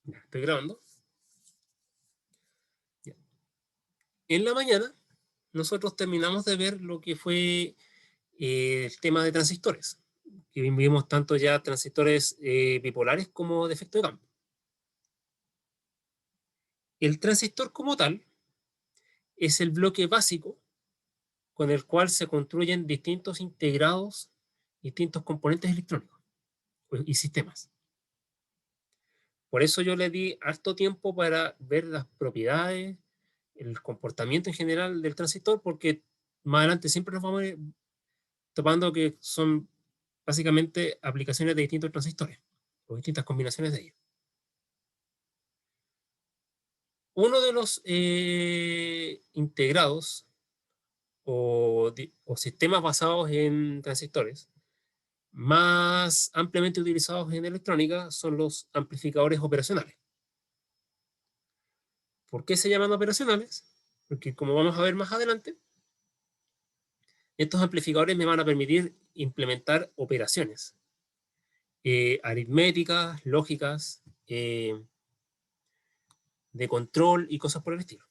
Ya, estoy grabando. Ya. En la mañana, nosotros terminamos de ver lo que fue el tema de transistores. Que vimos tanto ya transistores bipolares como de efecto de campo. El transistor como tal es el bloque básico con el cual se construyen distintos integrados, distintos componentes electrónicos y sistemas. Por eso yo le di harto tiempo para ver las propiedades, el comportamiento en general del transistor, porque más adelante siempre nos vamos a ir topando que son básicamente aplicaciones de distintos transistores o distintas combinaciones de ellos. Uno de los integrados o sistemas basados en transistores más ampliamente utilizados en electrónica son los amplificadores operacionales. ¿Por qué se llaman operacionales? Porque como vamos a ver más adelante, estos amplificadores me van a permitir implementar operaciones aritméticas, lógicas, de control y cosas por el estilo.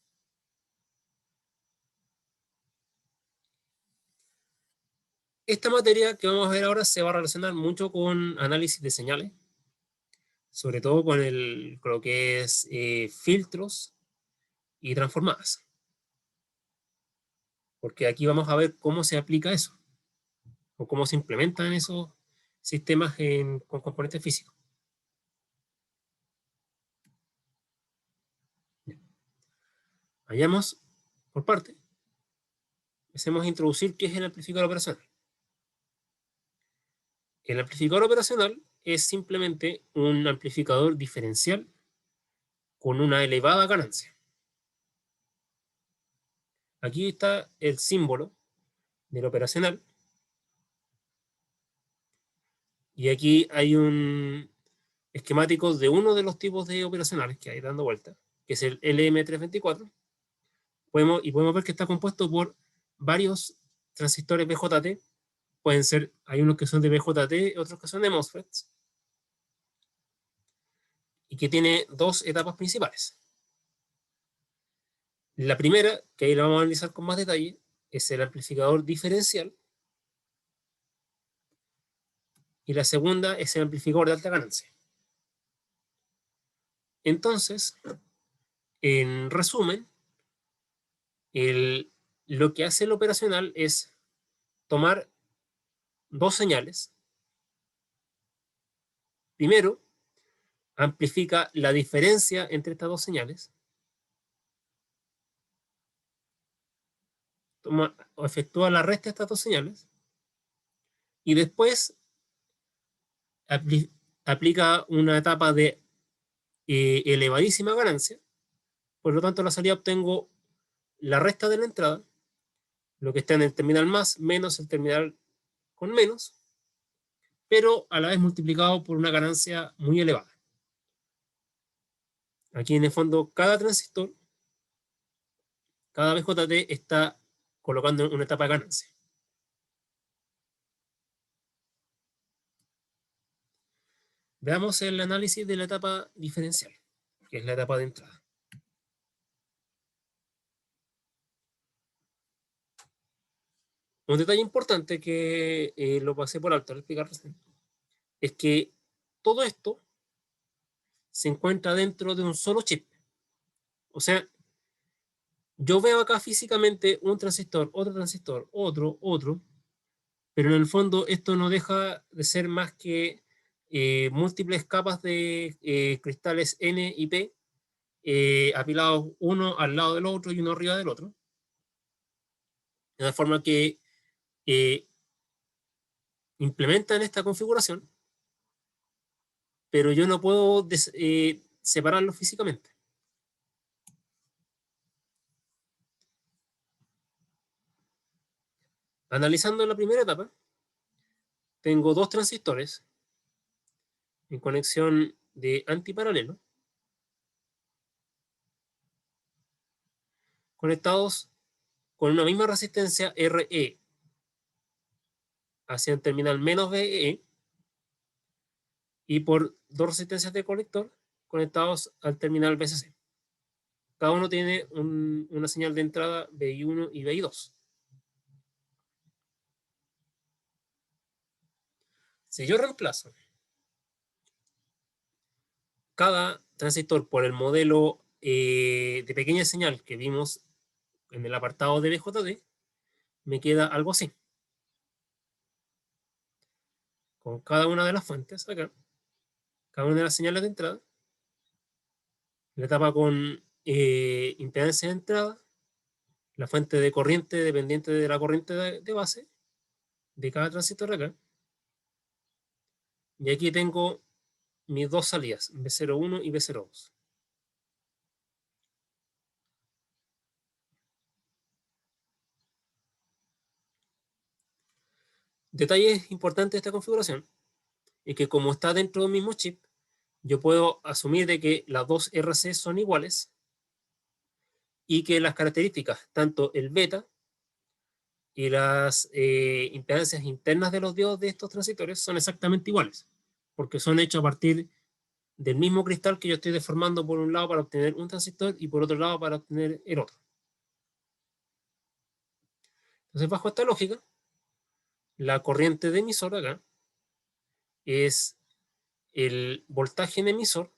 Esta materia que vamos a ver ahora se va a relacionar mucho con análisis de señales, sobre todo con lo que es filtros y transformadas. Porque aquí vamos a ver cómo se aplica eso, o cómo se implementan esos sistemas con componentes físicos. Vayamos por parte. Empecemos a introducir qué es el amplificador operacional. El amplificador operacional es simplemente un amplificador diferencial con una elevada ganancia. Aquí está el símbolo del operacional. Y aquí hay un esquemático de uno de los tipos de operacionales que hay dando vuelta, que es el LM324. Podemos ver que está compuesto por varios transistores BJT. Pueden ser, hay unos que son de BJT, otros que son de MOSFETs. Y que tiene dos etapas principales. La primera, que ahí la vamos a analizar con más detalle, es el amplificador diferencial. Y la segunda es el amplificador de alta ganancia. Entonces, en resumen, lo que hace el operacional es tomar dos señales. Primero, amplifica la diferencia entre estas dos señales. O efectúa la resta de estas dos señales. Y después aplica una etapa de elevadísima ganancia. Por lo tanto, en la salida obtengo la resta de la entrada, lo que está en el terminal más, menos el terminal con menos, pero a la vez multiplicado por una ganancia muy elevada. Aquí en el fondo, cada transistor, cada BJT está colocando una etapa de ganancia. Veamos el análisis de la etapa diferencial, que es la etapa de entrada. Un detalle importante que lo pasé por alto al explicar recién, es que todo esto se encuentra dentro de un solo chip. O sea, yo veo acá físicamente un transistor, otro, pero en el fondo esto no deja de ser más que múltiples capas de cristales N y P apilados uno al lado del otro y uno arriba del otro. De la forma que implementan esta configuración, pero yo no puedo separarlos físicamente. Analizando la primera etapa, tengo dos transistores en conexión de antiparalelo, conectados con una misma resistencia RE hacia el terminal menos VE y por dos resistencias de colector conectados al terminal VCC. Cada uno tiene una señal de entrada BI1 y BI2. Si yo reemplazo cada transistor por el modelo de pequeña señal que vimos en el apartado de BJT, me queda algo así. Con cada una de las fuentes acá, cada una de las señales de entrada, la etapa con impedancia de entrada, la fuente de corriente dependiente de la corriente de base de cada transistor acá. Y aquí tengo mis dos salidas, B01 y B02. Detalle importante de esta configuración es que como está dentro del mismo chip, yo puedo asumir de que las dos RC son iguales y que las características, tanto el beta y las impedancias internas de los diodos de estos transistores son exactamente iguales, porque son hechos a partir del mismo cristal que yo estoy deformando por un lado para obtener un transistor y por otro lado para obtener el otro. Entonces, bajo esta lógica, la corriente de emisor acá es el voltaje en emisor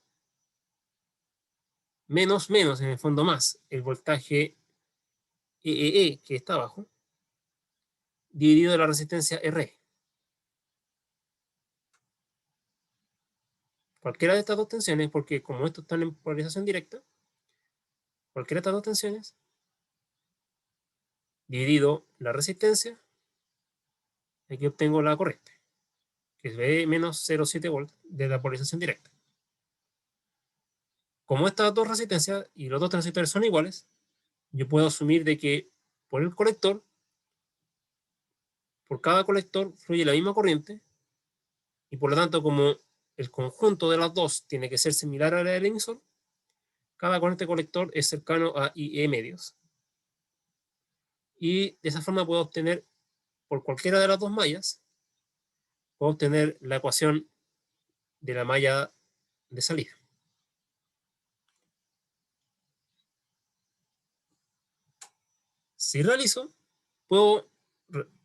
menos en el fondo más el voltaje EEE que está abajo dividido de la resistencia RE. Cualquiera de estas dos tensiones, porque como estos están en polarización directa, cualquiera de estas dos tensiones dividido la resistencia, aquí obtengo la corriente, que es V menos 0,7 volts de la polarización directa. Como estas dos resistencias y los dos transistores son iguales, yo puedo asumir de que por el colector, por cada colector fluye la misma corriente y por lo tanto como el conjunto de las dos tiene que ser similar a la del emisor, cada corriente colector es cercano a IE medios. Y de esa forma puedo obtener, por cualquiera de las dos mallas, puedo obtener la ecuación de la malla de salida. Si realizo, puedo,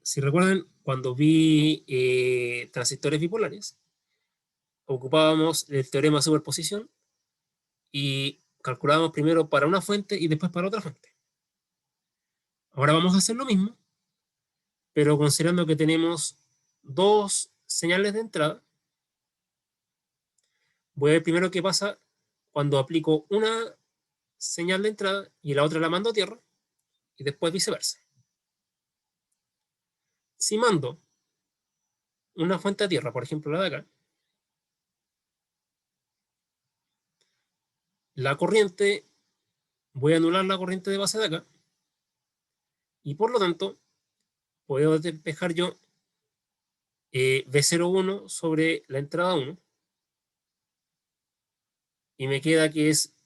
si recuerdan, cuando vi transistores bipolares, ocupábamos el teorema de superposición y calculábamos primero para una fuente y después para otra fuente. Ahora vamos a hacer lo mismo, pero considerando que tenemos dos señales de entrada, voy a ver primero qué pasa cuando aplico una señal de entrada y la otra la mando a tierra, y después viceversa. Si mando una fuente a tierra, por ejemplo la de acá, la corriente, voy a anular la corriente de base de acá, y por lo tanto, puedo despejar yo B01 sobre la entrada 1, y me queda que es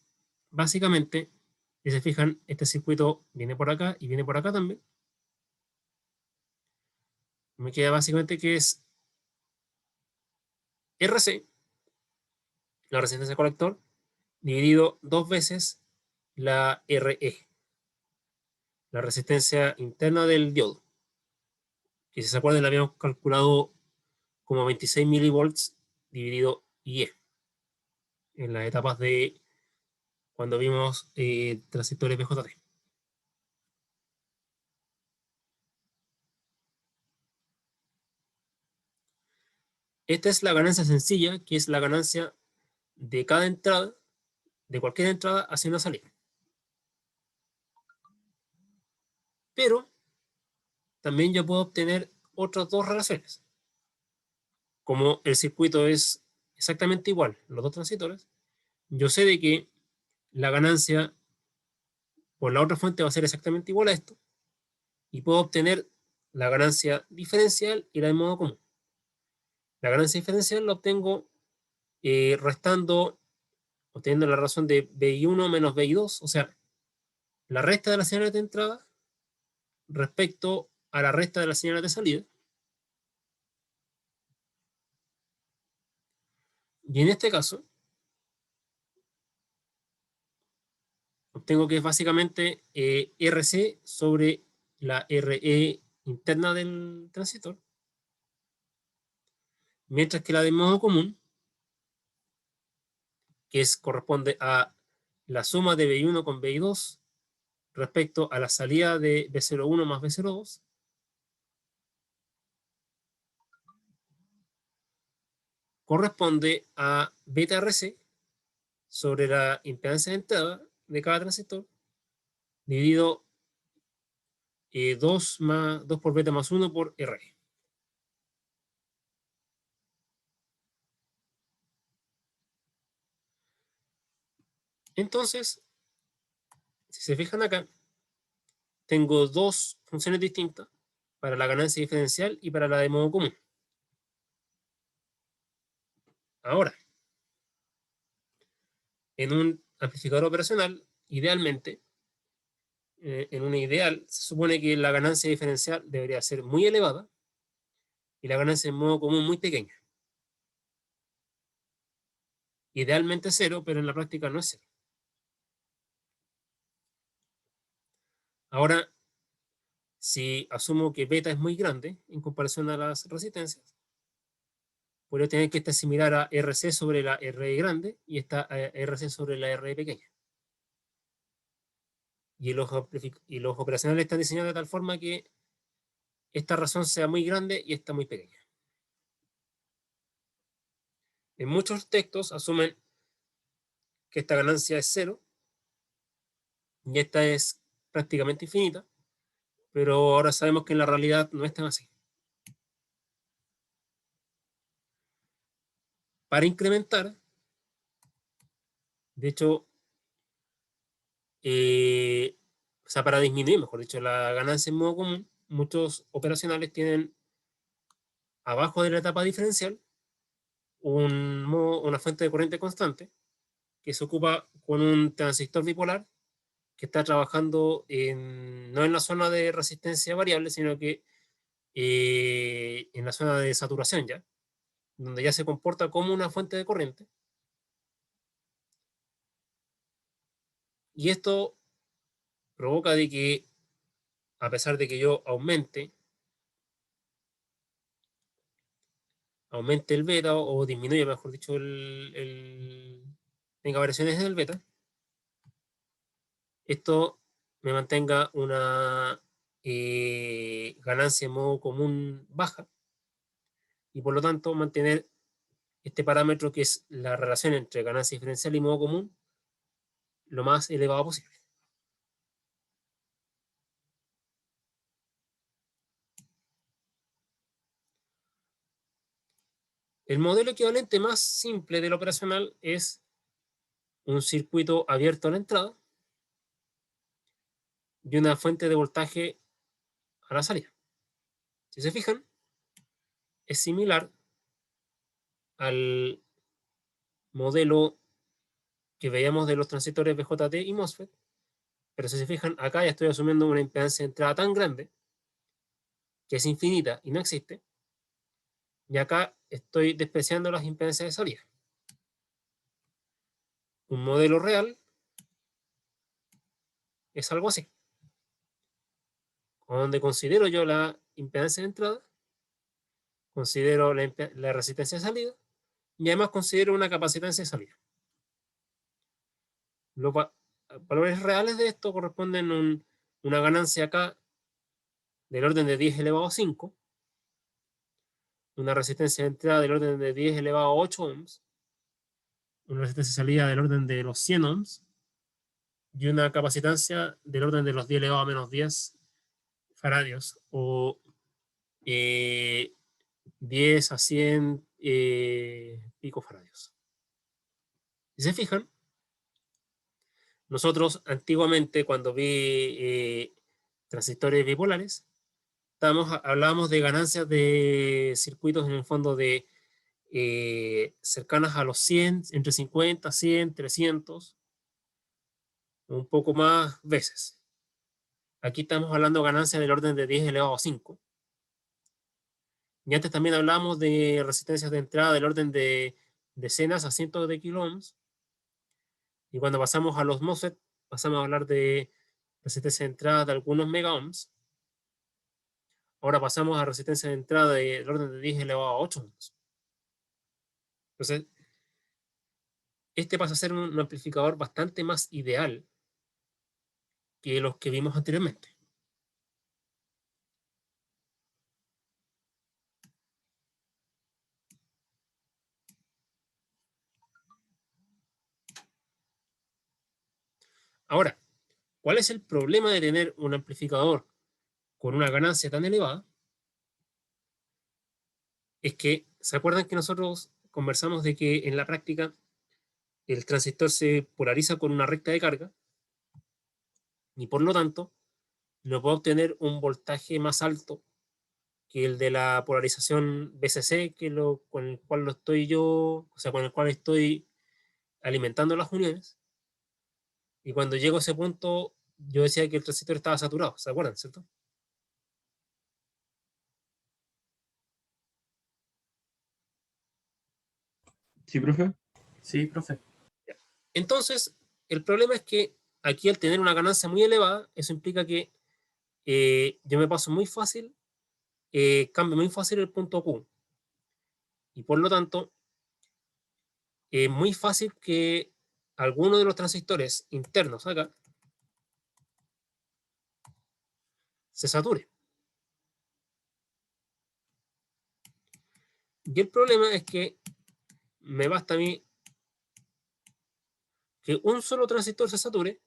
básicamente, si se fijan, este circuito viene por acá y viene por acá también. Me queda básicamente que es RC, la resistencia colector, dividido dos veces la RE, la resistencia interna del diodo, que si se acuerdan la habíamos calculado como 26 milivolts dividido IE en las etapas de cuando vimos transistores BJT. Esta es la ganancia sencilla, que es la ganancia de cada entrada, de cualquier entrada hacia una salida. Pero también yo puedo obtener otras dos relaciones. Como el circuito es exactamente igual, los dos transistores, yo sé de que la ganancia por la otra fuente va a ser exactamente igual a esto, y puedo obtener la ganancia diferencial y la de modo común. La ganancia diferencial la obtengo restando, obteniendo la razón de BI1 menos BI2, o sea, la resta de las señales de entrada respecto a la resta de las señales de salida. Y en este caso, obtengo que es básicamente RC sobre la RE interna del transistor, mientras que la de modo común, corresponde a la suma de BI1 con BI2 respecto a la salida de B01 más B02, corresponde a beta RC sobre la impedancia de entrada de cada transistor, dividido 2 por beta más 1 por R. Entonces, si se fijan acá, tengo dos funciones distintas para la ganancia diferencial y para la de modo común. Ahora, en un amplificador operacional, idealmente, en una ideal, se supone que la ganancia diferencial debería ser muy elevada y la ganancia en modo común muy pequeña. Idealmente cero, pero en la práctica no es cero. Ahora, si asumo que beta es muy grande en comparación a las resistencias, podría tener que esta similar a RC sobre la RE grande y esta RC sobre la RE pequeña. Y los operacionales están diseñados de tal forma que esta razón sea muy grande y esta muy pequeña. En muchos textos asumen que esta ganancia es cero y esta es prácticamente infinita, pero ahora sabemos que en la realidad no es tan así. Para incrementar, de hecho, o sea, para disminuir, mejor dicho, la ganancia en modo común, muchos operacionales tienen abajo de la etapa diferencial una fuente de corriente constante que se ocupa con un transistor bipolar que está trabajando no en la zona de resistencia variable, sino que en la zona de saturación ya, donde ya se comporta como una fuente de corriente. Y esto provoca de que, a pesar de que yo aumente el beta o disminuya, mejor dicho, tenga variaciones en el beta, esto me mantenga una ganancia en modo común baja y por lo tanto mantener este parámetro que es la relación entre ganancia diferencial y modo común lo más elevado posible. El modelo equivalente más simple del operacional es un circuito abierto a la entrada y una fuente de voltaje a la salida. Si se fijan, es similar al modelo que veíamos de los transistores BJT y MOSFET, pero si se fijan, acá ya estoy asumiendo una impedancia de entrada tan grande que es infinita y no existe, y acá estoy despreciando las impedancias de salida. Un modelo real es algo así, donde considero yo la impedancia de entrada, considero la resistencia de salida y además considero una capacitancia de salida. Los valores reales de esto corresponden a una ganancia acá del orden de 10 elevado a 5, una resistencia de entrada del orden de 10 elevado a 8 ohms, una resistencia de salida del orden de los 100 ohms y una capacitancia del orden de los 10 elevado a menos 10 faradios o 10 a 100 picofaradios. Si se fijan, nosotros antiguamente cuando vi transistores bipolares, hablábamos de ganancias de circuitos en el fondo de cercanas a los 100, entre 50, 100, 300, un poco más veces. Aquí estamos hablando de ganancias del orden de 10 elevado a 5. Y antes también hablábamos de resistencias de entrada del orden de decenas a cientos de kilo ohms. Y cuando pasamos a los MOSFET, pasamos a hablar de resistencia de entrada de algunos megaohms. Ahora pasamos a resistencia de entrada del orden de 10 elevado a 8 ohms. Entonces, este pasa a ser un amplificador bastante más ideal que los que vimos anteriormente. Ahora, ¿cuál es el problema de tener un amplificador con una ganancia tan elevada? Es que, ¿se acuerdan que nosotros conversamos de que en la práctica el transistor se polariza con una recta de carga y por lo tanto no puedo obtener un voltaje más alto que el de la polarización BCC, con el cual lo estoy yo, o sea, con el cual estoy alimentando las uniones? Y cuando llego a ese punto, yo decía que el transistor estaba saturado, ¿se acuerdan, cierto? ¿Sí, profe? Sí, profe. Entonces, el problema es que aquí al tener una ganancia muy elevada, eso implica que yo me paso muy fácil, cambio muy fácil el punto Q. Y por lo tanto, es muy fácil que alguno de los transistores internos acá se sature. Y el problema es que me basta a mí que un solo transistor se sature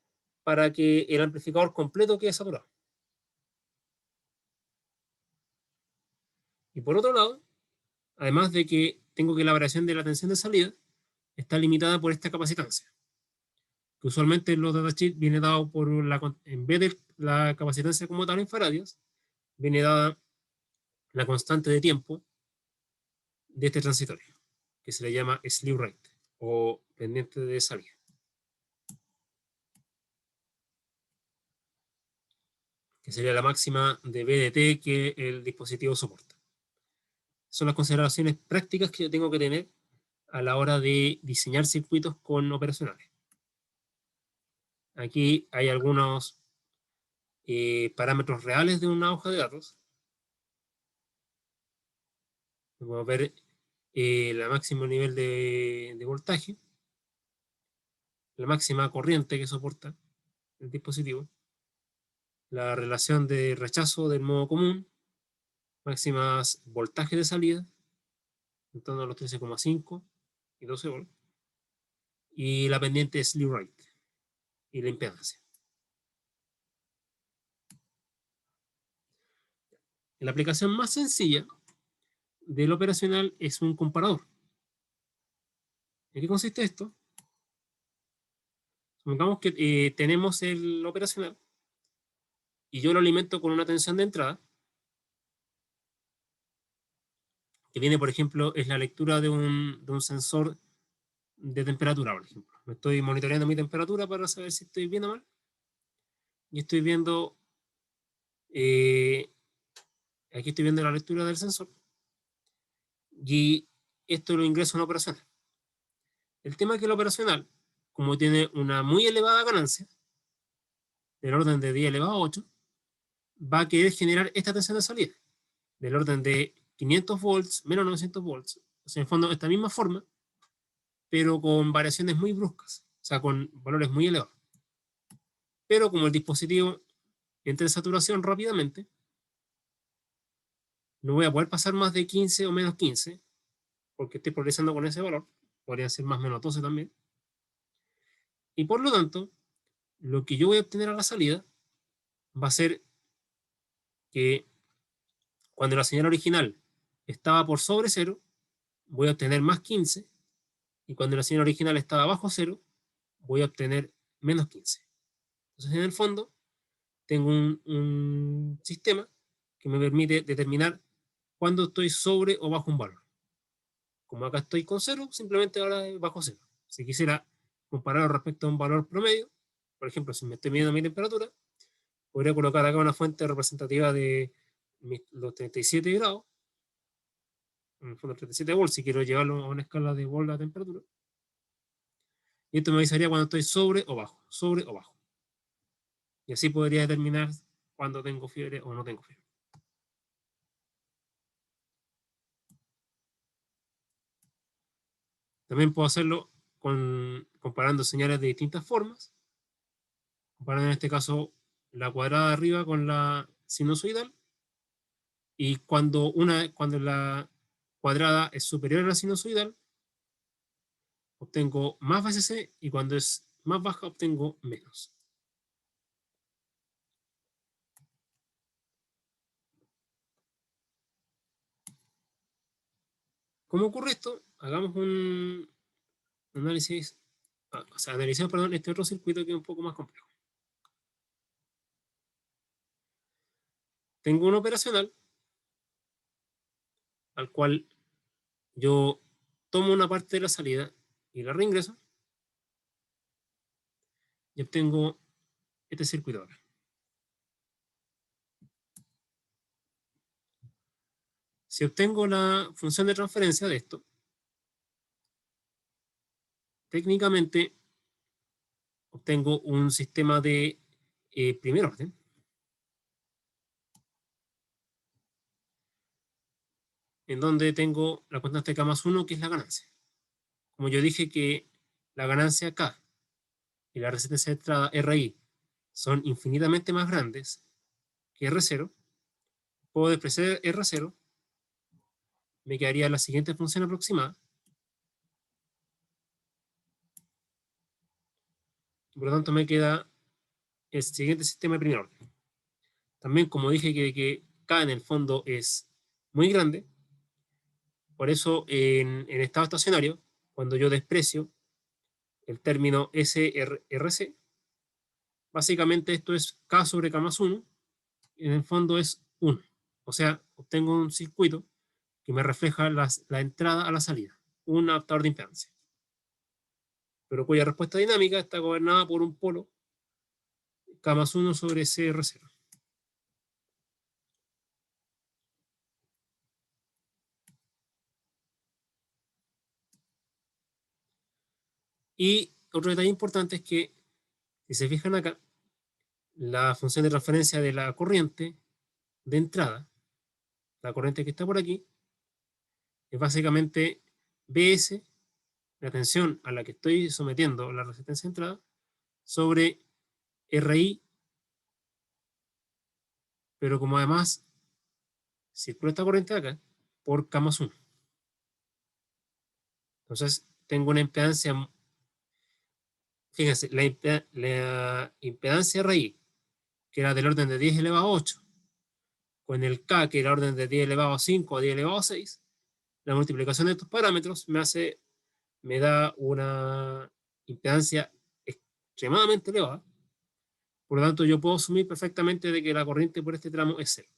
para que el amplificador completo quede saturado. Y por otro lado, además de que tengo que la variación de la tensión de salida está limitada por esta capacitancia, que usualmente en los datasheets viene dado por en vez de la capacitancia como tal en faradios, viene dada la constante de tiempo de este transitorio, que se le llama slew rate o pendiente de salida. Que sería la máxima de BDT que el dispositivo soporta. Son las consideraciones prácticas que yo tengo que tener a la hora de diseñar circuitos con operacionales. Aquí hay algunos parámetros reales de una hoja de datos. Vamos a ver el máximo nivel de voltaje, la máxima corriente que soporta el dispositivo, la relación de rechazo del modo común, máximas voltajes de salida, en torno a los 13,5 y 12 volts, y la pendiente slew rate y la impedancia. La aplicación más sencilla del operacional es un comparador. ¿En qué consiste esto? Supongamos que tenemos el operacional y yo lo alimento con una tensión de entrada, que viene, por ejemplo, es la lectura de un sensor de temperatura, por ejemplo. Me estoy monitoreando mi temperatura para saber si estoy bien o mal. Y estoy viendo, eh, aquí estoy viendo la lectura del sensor. Y esto lo ingreso a una operacional. El tema es que el operacional, como tiene una muy elevada ganancia, del orden de 10 elevado a 8, va a querer generar esta tensión de salida, del orden de 500 volts menos 900 volts. O sea, en el fondo, esta misma forma, pero con variaciones muy bruscas, o sea, con valores muy elevados. Pero como el dispositivo entra en saturación rápidamente, no voy a poder pasar más de 15 o menos 15, porque estoy progresando con ese valor. Podría ser más o menos 12 también. Y por lo tanto, lo que yo voy a obtener a la salida va a ser que cuando la señal original estaba por sobre 0, voy a obtener más 15, y cuando la señal original estaba bajo 0, voy a obtener menos 15. Entonces, en el fondo, tengo un sistema que me permite determinar cuándo estoy sobre o bajo un valor. Como acá estoy con 0, simplemente ahora bajo 0. Si quisiera compararlo respecto a un valor promedio, por ejemplo, si me estoy midiendo mi temperatura, podría colocar acá una fuente representativa de los 37 grados, en el fondo 37 volts, si quiero llevarlo a una escala de volts a temperatura. Y esto me avisaría cuando estoy sobre o bajo, sobre o bajo. Y así podría determinar cuándo tengo fiebre o no tengo fiebre. También puedo hacerlo comparando señales de distintas formas. Comparando en este caso la cuadrada de arriba con la sinusoidal. Y cuando la cuadrada es superior a la sinusoidal, obtengo más VCC, y cuando es más baja obtengo menos. ¿Cómo ocurre esto? Hagamos un análisis, analicemos, perdón, este otro circuito que es un poco más complejo. Tengo un operacional al cual yo tomo una parte de la salida y la reingreso y obtengo este circuito acá. Si obtengo la función de transferencia de esto, técnicamente obtengo un sistema de primer orden, en donde tengo la constante K más 1, que es la ganancia. Como yo dije que la ganancia K y la resistencia de entrada RI son infinitamente más grandes que R0, puedo despreciar R0, me quedaría la siguiente función aproximada. Por lo tanto, me queda el siguiente sistema de primer orden. También, como dije que K en el fondo es muy grande, por eso en estado estacionario, cuando yo desprecio el término SRC, básicamente esto es K sobre K más 1, y en el fondo es 1. O sea, obtengo un circuito que me refleja la entrada a la salida, un adaptador de impedancia, pero cuya respuesta dinámica está gobernada por un polo K más 1 sobre CR0. Y otro detalle importante es que, si se fijan acá, la función de transferencia de la corriente de entrada, la corriente que está por aquí, es básicamente BS, la tensión a la que estoy sometiendo la resistencia de entrada, sobre RI, pero como además circula esta corriente de acá, por K más 1. Entonces, tengo una impedancia, fíjense, la impedancia RI, que era del orden de 10 elevado a 8, con el K, que era del orden de 10 elevado a 5 a 10 elevado a 6, la multiplicación de estos parámetros me da una impedancia extremadamente elevada. Por lo tanto, yo puedo asumir perfectamente de que la corriente por este tramo es cero.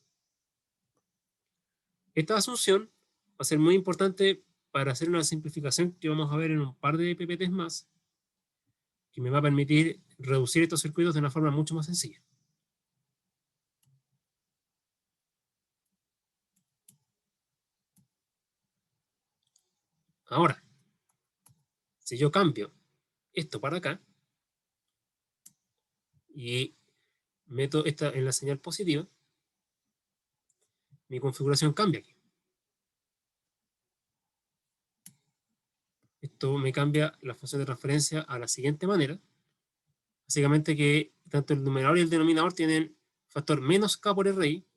Esta asunción va a ser muy importante para hacer una simplificación que vamos a ver en un par de PPTs más, que me va a permitir reducir estos circuitos de una forma mucho más sencilla. Ahora, si yo cambio esto para acá y meto esta en la señal positiva, mi configuración cambia aquí. Esto me cambia la función de transferencia a la siguiente manera. Básicamente que tanto el numerador y el denominador tienen factor menos K por RI.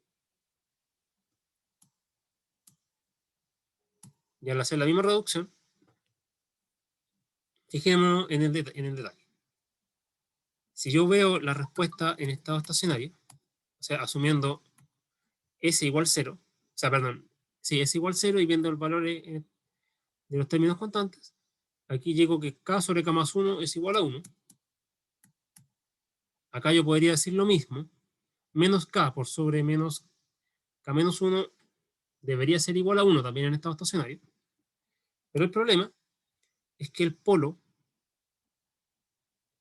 Y al hacer la misma reducción, fijémonos en el detalle. Si yo veo la respuesta en estado estacionario, o sea, asumiendo S igual 0, o sea, perdón, sí, S igual 0 y viendo el valor de los términos constantes, aquí llego que K sobre K más 1 es igual a 1. Acá yo podría decir lo mismo, menos K por sobre menos K menos 1 debería ser igual a 1 también en estado estacionario. Pero el problema es que el polo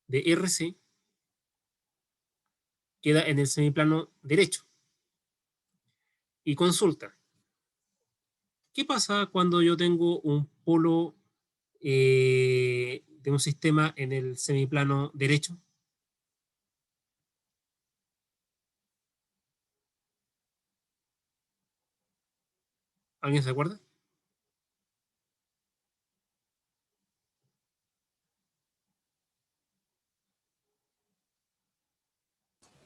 de RC queda en el semiplano derecho. Y consulta, ¿qué pasa cuando yo tengo un polo de un sistema en el semiplano derecho? ¿Alguien se acuerda?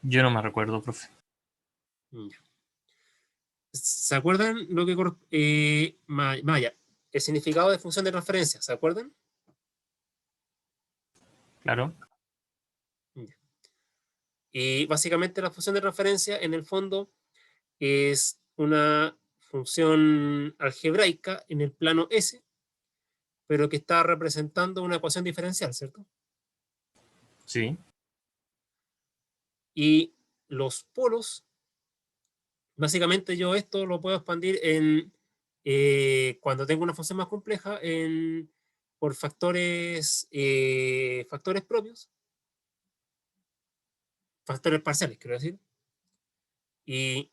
Yo no me recuerdo, profe. Ya. ¿Se acuerdan lo que Maya, el significado de función de transferencia? ¿Se acuerdan? Claro. Ya. Y básicamente la función de transferencia en el fondo es una función algebraica en el plano S, pero que está representando una ecuación diferencial, ¿cierto? Sí. Y los polos, básicamente yo esto lo puedo expandir cuando tengo una función más compleja por factores propios, factores parciales, quiero decir. Y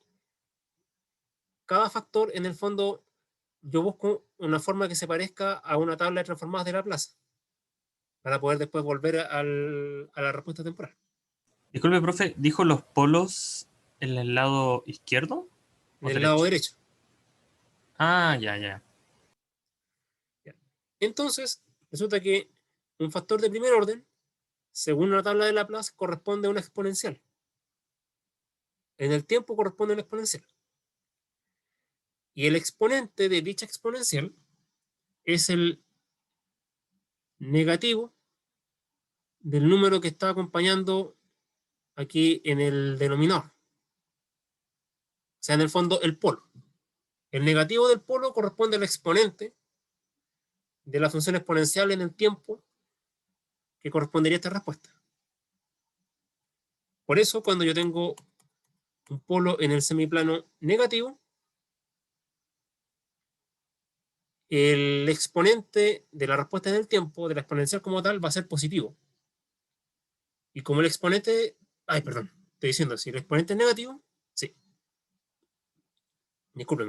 cada factor, en el fondo, yo busco una forma que se parezca a una tabla de transformadas de Laplace para poder después volver a la respuesta temporal. Disculpe, profe, ¿dijo los polos en el lado izquierdo En o el lado derecho? derecho. Ah, ya, ya. Entonces, resulta que un factor de primer orden, según la tabla de Laplace, corresponde a una exponencial. En el tiempo corresponde a una exponencial. Y el exponente de dicha exponencial es el negativo del número que está acompañando aquí en el denominador. O sea, en el fondo, el polo. El negativo del polo corresponde al exponente de la función exponencial en el tiempo que correspondería a esta respuesta. Por eso, cuando yo tengo un polo en el semiplano negativo, el exponente de la respuesta en el tiempo, de la exponencial como tal, va a ser positivo. Y como el exponente, perdón, estoy diciendo, si el exponente es negativo, sí. Disculpen,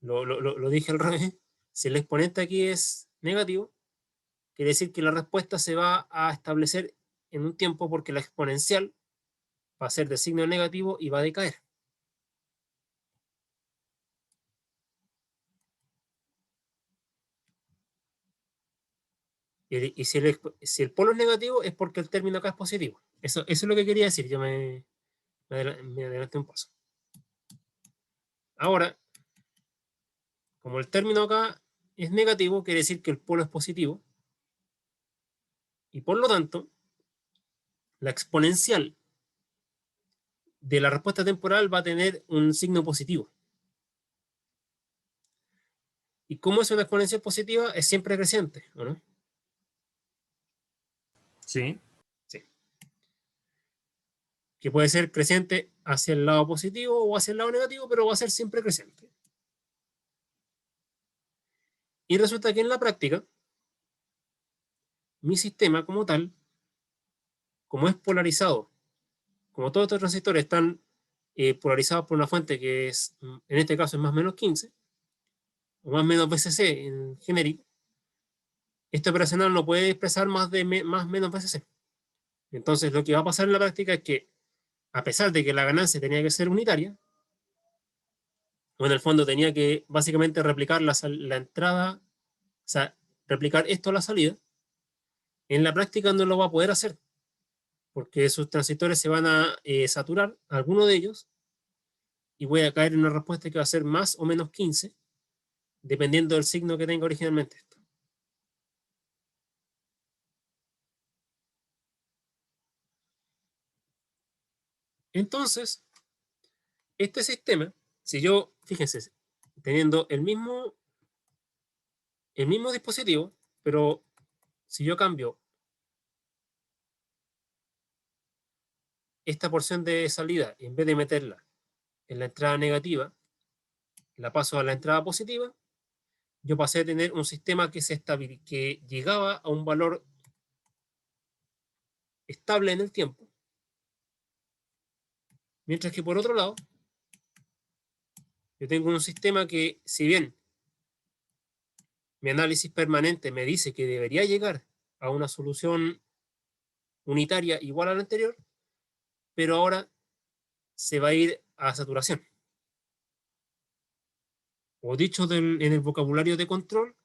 lo dije al revés. Si el exponente aquí es negativo, quiere decir que la respuesta se va a establecer en un tiempo porque la exponencial va a ser de signo negativo y va a decaer. Y si el polo es negativo es porque el término acá es positivo. Eso es lo que quería decir. Yo me adelanté un paso. Ahora, como el término acá es negativo, quiere decir que el polo es positivo. Y por lo tanto, la exponencial de la respuesta temporal va a tener un signo positivo. Y como es una exponencial positiva, es siempre creciente, ¿o no? Sí. Sí. Que puede ser creciente hacia el lado positivo o hacia el lado negativo, pero va a ser siempre creciente. Y resulta que en la práctica, mi sistema como tal, como es polarizado, como todos estos transistores están polarizados por una fuente que es, en este caso, es más o menos 15, o más o menos BCC en genérico, este operacional no puede expresar más menos BCC. Entonces, lo que va a pasar en la práctica es que, a pesar de que la ganancia tenía que ser unitaria, o en el fondo tenía que básicamente replicar la entrada, o sea, replicar esto a la salida, en la práctica no lo va a poder hacer, porque sus transistores se van a saturar, algunos de ellos, y voy a caer en una respuesta que va a ser más o menos 15, dependiendo del signo que tenga originalmente esto. Entonces, este sistema, si yo, fíjense, teniendo el mismo dispositivo, pero si yo cambio esta porción de salida, en vez de meterla en la entrada negativa, la paso a la entrada positiva, yo pasé a tener un sistema que llegaba a un valor estable en el tiempo, mientras que por otro lado, yo tengo un sistema que, si bien mi análisis permanente me dice que debería llegar a una solución unitaria igual a la anterior, pero ahora se va a ir a saturación. O dicho en el vocabulario de control,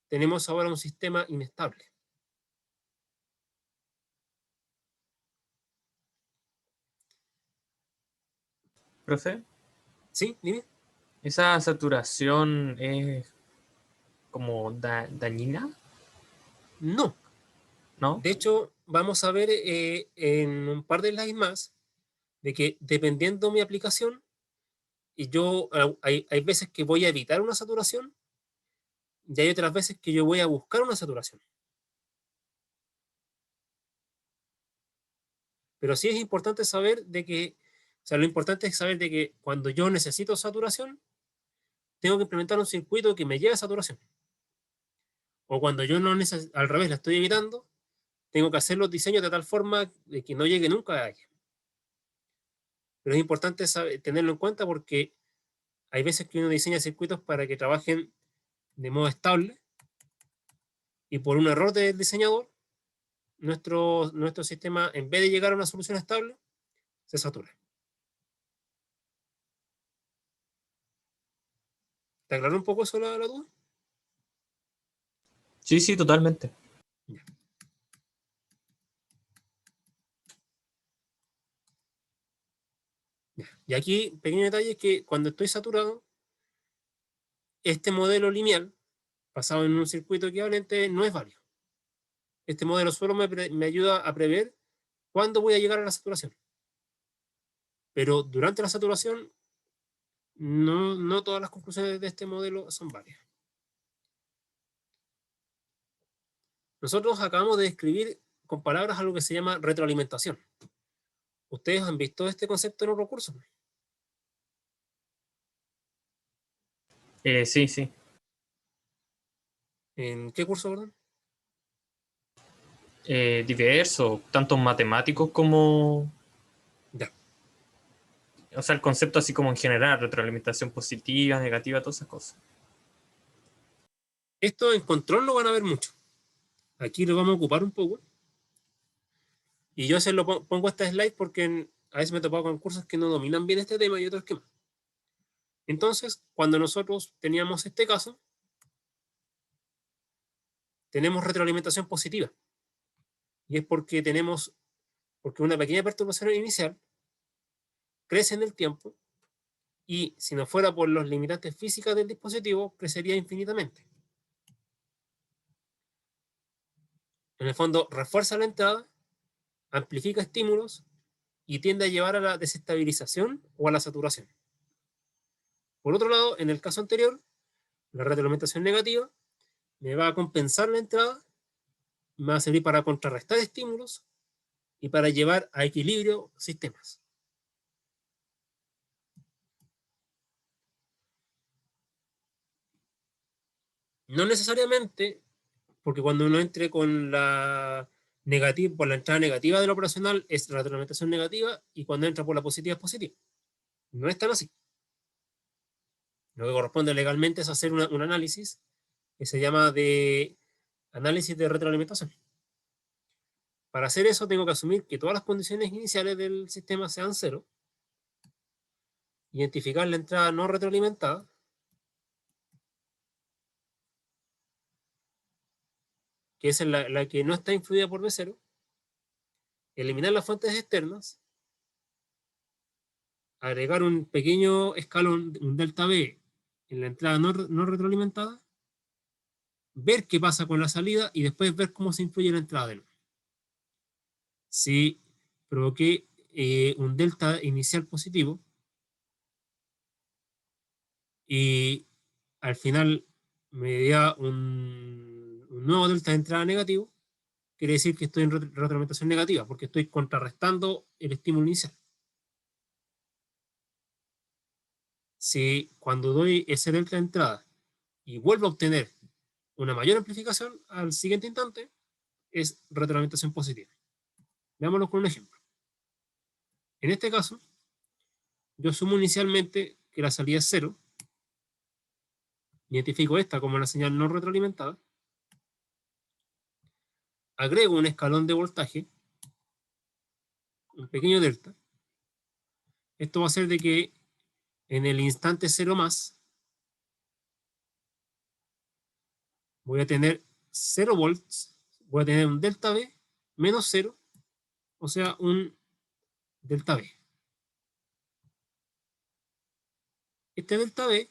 tenemos ahora un sistema inestable. Profe, ¿Sí? Dime. ¿esa saturación es como dañina? No. ¿No? De hecho, vamos a ver en un par de slides más de que dependiendo mi aplicación, y hay veces que voy a evitar una saturación y hay otras veces que yo voy a buscar una saturación. Pero sí es importante saber de que, o sea, lo importante es saber de que cuando yo necesito saturación, tengo que implementar un circuito que me lleve a saturación. O cuando yo no necesito, al revés, la estoy evitando, tengo que hacer los diseños de tal forma de que no llegue nunca a ella. Pero es importante tenerlo en cuenta porque hay veces que uno diseña circuitos para que trabajen de modo estable y por un error del diseñador, nuestro sistema, en vez de llegar a una solución estable, se satura. ¿Te aclaró un poco eso la duda? Sí, sí, totalmente. Ya. Ya. Y aquí, pequeño detalle, es que cuando estoy saturado, este modelo lineal, basado en un circuito equivalente, no es válido. Este modelo solo me ayuda a prever cuándo voy a llegar a la saturación. Pero durante la saturación, no todas las conclusiones de este modelo son válidas. Nosotros acabamos de describir con palabras algo que se llama retroalimentación. ¿Ustedes han visto este concepto en un recurso? Sí, sí. ¿En qué curso, perdón? Diverso, tanto matemáticos como, Ya. o sea, el concepto así como en general, retroalimentación positiva, negativa, todas esas cosas. Esto en control lo van a ver mucho. Aquí lo vamos a ocupar un poco. Y yo se lo pongo esta slide porque a veces me he topado con cursos que no dominan bien este tema y otros que más. Entonces, cuando nosotros teníamos este caso, tenemos retroalimentación positiva. Y es porque una pequeña perturbación inicial crece en el tiempo y si no fuera por los limitantes físicas del dispositivo, crecería infinitamente. En el fondo, refuerza la entrada, amplifica estímulos y tiende a llevar a la desestabilización o a la saturación. Por otro lado, en el caso anterior, la retroalimentación negativa me va a compensar la entrada, me va a servir para contrarrestar estímulos y para llevar a equilibrio sistemas. No necesariamente, porque cuando uno entre con por la entrada negativa del operacional es retroalimentación negativa y cuando entra por la positiva es positiva. No es tan así. Lo que corresponde legalmente es hacer un análisis que se llama de análisis de retroalimentación. Para hacer eso tengo que asumir que todas las condiciones iniciales del sistema sean cero, identificar la entrada no retroalimentada, que es la que no está influida por B0, eliminar las fuentes externas, agregar un pequeño escalón, un delta B, en la entrada no retroalimentada, ver qué pasa con la salida y después ver cómo se influye la entrada de nuevo. Si provoqué un delta inicial positivo y al final me da un nuevo delta de entrada negativo, quiere decir que estoy en retroalimentación negativa, porque estoy contrarrestando el estímulo inicial. Si cuando doy ese delta de entrada y vuelvo a obtener una mayor amplificación al siguiente instante, es retroalimentación positiva. Veámoslo con un ejemplo. En este caso, yo asumo inicialmente que la salida es cero, identifico esta como la señal no retroalimentada, agrego un escalón de voltaje, un pequeño delta. Esto va a hacer de que en el instante cero más, voy a tener 0 volts, voy a tener un delta V menos 0, o sea, un delta V. Este delta V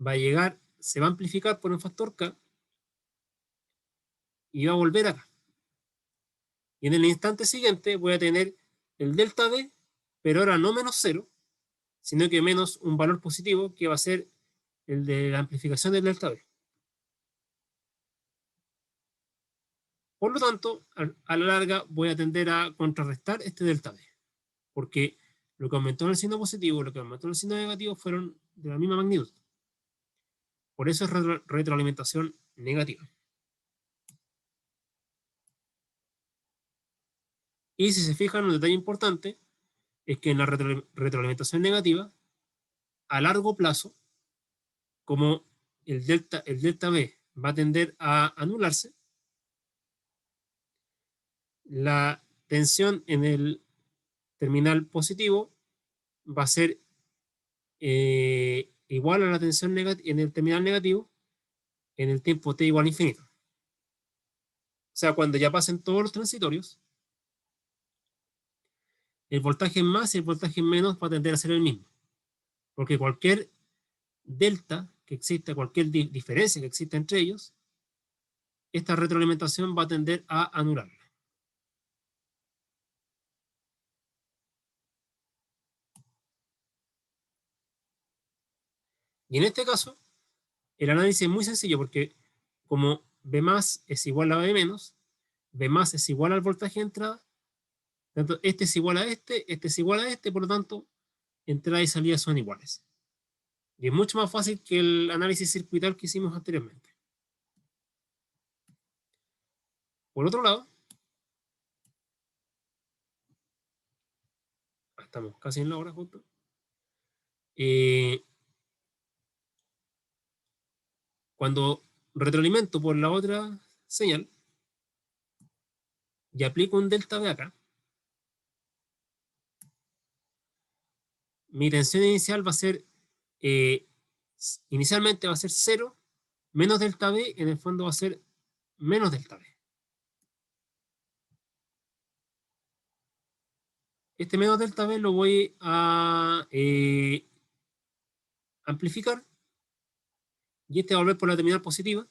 va a llegar, se va a amplificar por un factor K y va a volver acá. Y en el instante siguiente voy a tener el delta V, pero ahora no menos 0, sino que menos un valor positivo que va a ser el de la amplificación del delta V. Por lo tanto, a la larga voy a tender a contrarrestar este delta V, porque lo que aumentó en el signo positivo y lo que aumentó en el signo negativo fueron de la misma magnitud. Por eso es retroalimentación negativa. Y si se fijan, un detalle importante es que en la retroalimentación negativa, a largo plazo, como el delta V va a tender a anularse, la tensión en el terminal positivo va a ser igual a la tensión en el terminal negativo en el tiempo t igual a infinito. O sea, cuando ya pasen todos los transitorios, el voltaje más y el voltaje menos va a tender a ser el mismo. Porque cualquier delta que exista, cualquier diferencia que exista entre ellos, esta retroalimentación va a tender a anularla. Y en este caso, el análisis es muy sencillo porque como B más es igual a B menos, B más es igual al voltaje de entrada, tanto este es igual a este es igual a este, por lo tanto, entrada y salida son iguales. Y es mucho más fácil que el análisis circuital que hicimos anteriormente. Por otro lado, estamos casi en la hora justo. Cuando retroalimento por la otra señal y aplico un delta V acá, mi tensión inicial va a ser, inicialmente va a ser 0, menos delta V, en el fondo va a ser menos delta V. Este menos delta V lo voy a amplificar y este va a volver por la terminal positiva.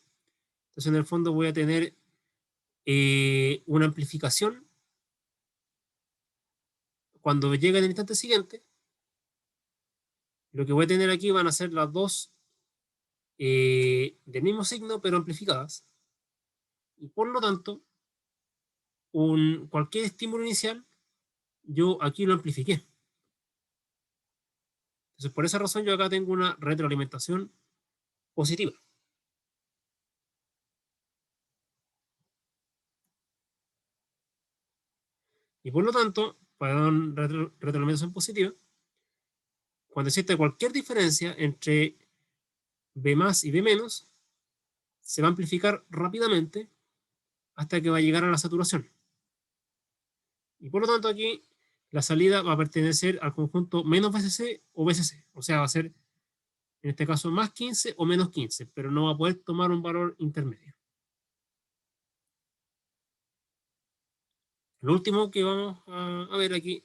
Entonces en el fondo voy a tener una amplificación cuando llegue el instante siguiente. Lo que voy a tener aquí van a ser las dos del mismo signo pero amplificadas, y por lo tanto cualquier estímulo inicial yo aquí lo amplifiqué. Entonces por esa razón yo acá tengo una retroalimentación positiva. Y por lo tanto, para dar una retroalimentación positiva, cuando existe cualquier diferencia entre B más y B menos, se va a amplificar rápidamente hasta que va a llegar a la saturación. Y por lo tanto aquí la salida va a pertenecer al conjunto menos BCC o BCC. O sea, va a ser en este caso más 15 o menos 15, pero no va a poder tomar un valor intermedio. Lo último que vamos a ver aquí,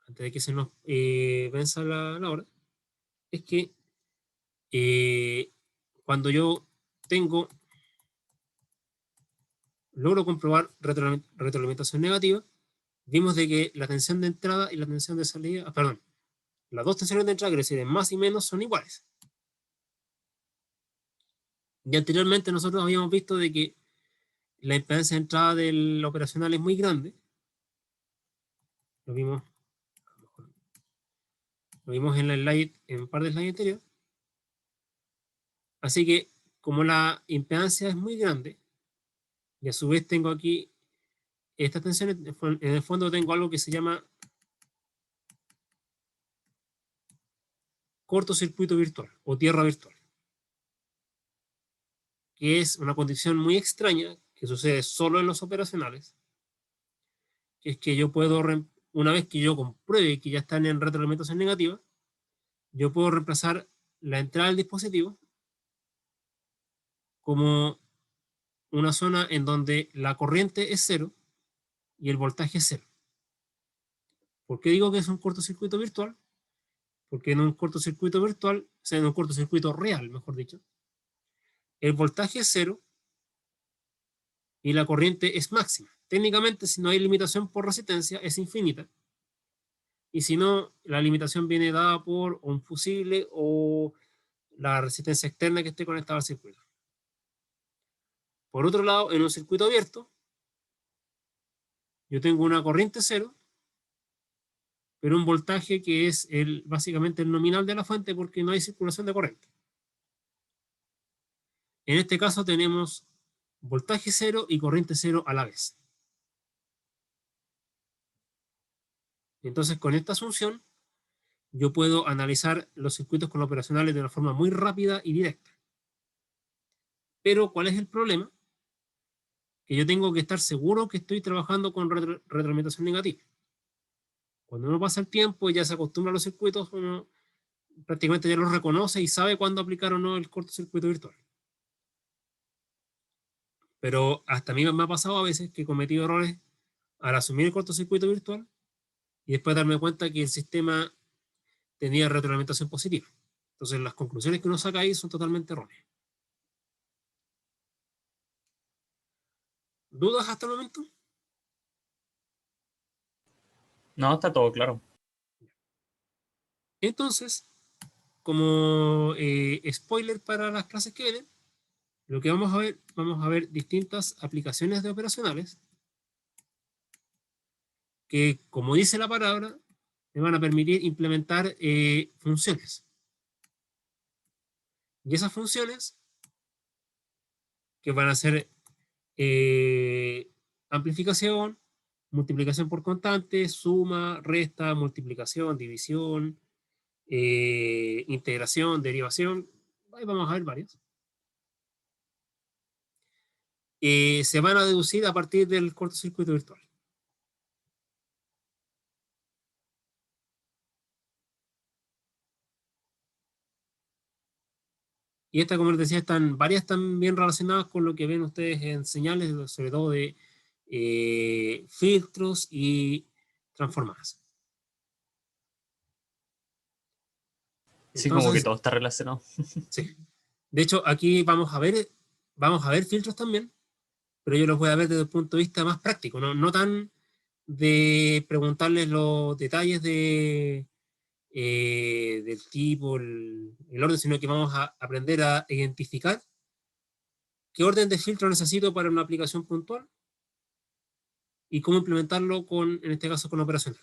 antes de que se nos venza la hora, es que cuando yo logro comprobar retroalimentación negativa, vimos de que la tensión de entrada y la tensión de salida, perdón, las dos tensiones de entrada, que decir, más y menos, son iguales. Y anteriormente nosotros habíamos visto de que la impedancia de entrada del operacional es muy grande. Lo vimos en la slide, en un par de slides anteriores. Así que, como la impedancia es muy grande, y a su vez tengo aquí estas tensiones, en el fondo tengo algo que se llama cortocircuito virtual o tierra virtual, que es una condición muy extraña que sucede solo en los operacionales, que es que yo puedo, una vez que yo compruebe que ya están en retroalimentación negativa, yo puedo reemplazar la entrada del dispositivo como una zona en donde la corriente es 0 y el voltaje es 0. ¿Por qué digo que es un cortocircuito virtual? Porque en un cortocircuito virtual, o sea, en un cortocircuito real, mejor dicho, el voltaje es 0 y la corriente es máxima. Técnicamente, si no hay limitación por resistencia, es infinita. Y si no, la limitación viene dada por un fusible o la resistencia externa que esté conectada al circuito. Por otro lado, en un circuito abierto, yo tengo una corriente 0, pero un voltaje que es básicamente el nominal de la fuente porque no hay circulación de corriente. En este caso tenemos voltaje 0 y corriente 0 a la vez. Entonces, con esta asunción, yo puedo analizar los circuitos con operacionales de una forma muy rápida y directa. Pero, ¿cuál es el problema? Que yo tengo que estar seguro que estoy trabajando con retroalimentación negativa. Cuando uno pasa el tiempo y ya se acostumbra a los circuitos, uno prácticamente ya los reconoce y sabe cuándo aplicar o no el cortocircuito virtual. Pero hasta a mí me ha pasado a veces que he cometido errores al asumir el cortocircuito virtual y después darme cuenta que el sistema tenía retroalimentación positiva. Entonces las conclusiones que uno saca ahí son totalmente erróneas. ¿Dudas hasta el momento? No, está todo claro. Entonces, como spoiler para las clases que vienen, lo que vamos a ver distintas aplicaciones de operacionales que, como dice la palabra, me van a permitir implementar funciones. Y esas funciones, que van a ser amplificación, multiplicación por constantes, suma, resta, multiplicación, división, integración, derivación, ahí vamos a ver varias. Se van a deducir a partir del cortocircuito virtual. Y estas, como les decía, varias están bien relacionadas con lo que ven ustedes en señales, sobre todo de filtros y transformadas. Sí, como que Entonces, todo está relacionado. sí. De hecho, aquí vamos a ver filtros también, pero yo los voy a ver desde el punto de vista más práctico, no tan de preguntarles los detalles del tipo, el orden, sino que vamos a aprender a identificar qué orden de filtro necesito para una aplicación puntual y cómo implementarlo en este caso, con operaciones.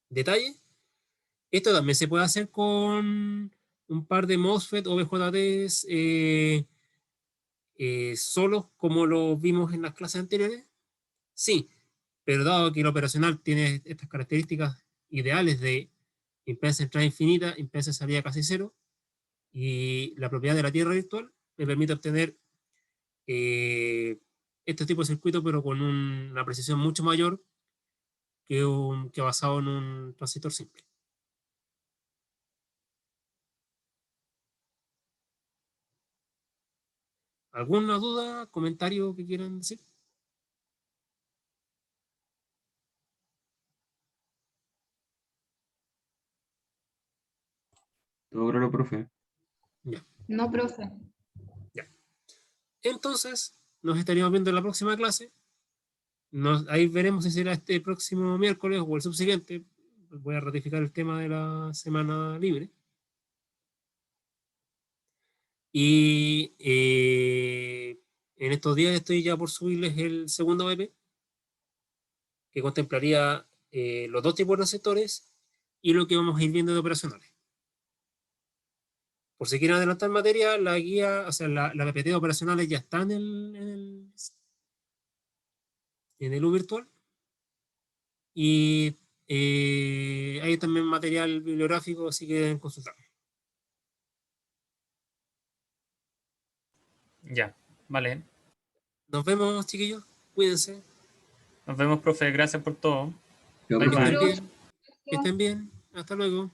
Detalle, esto también se puede hacer con un par de MOSFET o BJTs solos, como lo vimos en las clases anteriores. Sí, pero dado que el operacional tiene estas características ideales de impedancia entrada infinita, impedancia salida casi cero, y la propiedad de la tierra virtual me permite obtener este tipo de circuito, pero con una precisión mucho mayor que basado en un transistor simple. ¿Alguna duda, comentario que quieran decir? Todo claro, profe. Ya, No, profe. ya. Entonces, nos estaríamos viendo en la próxima clase. Ahí veremos si será este próximo miércoles o el subsiguiente. Voy a ratificar el tema de la semana libre. Y en estos días estoy ya por subirles el segundo BP, que contemplaría los dos tipos de receptores y lo que vamos a ir viendo de operacionales. Por si quieren adelantar materia, la guía, o sea, la PPT de operacionales ya está en el U virtual. Y hay también material bibliográfico, así que deben consultar. Ya, vale. Nos vemos, chiquillos. Cuídense. Nos vemos, profe. Gracias por todo. Ya, Bye, Que profe. estén bye. bien. Que estén bien. Hasta luego.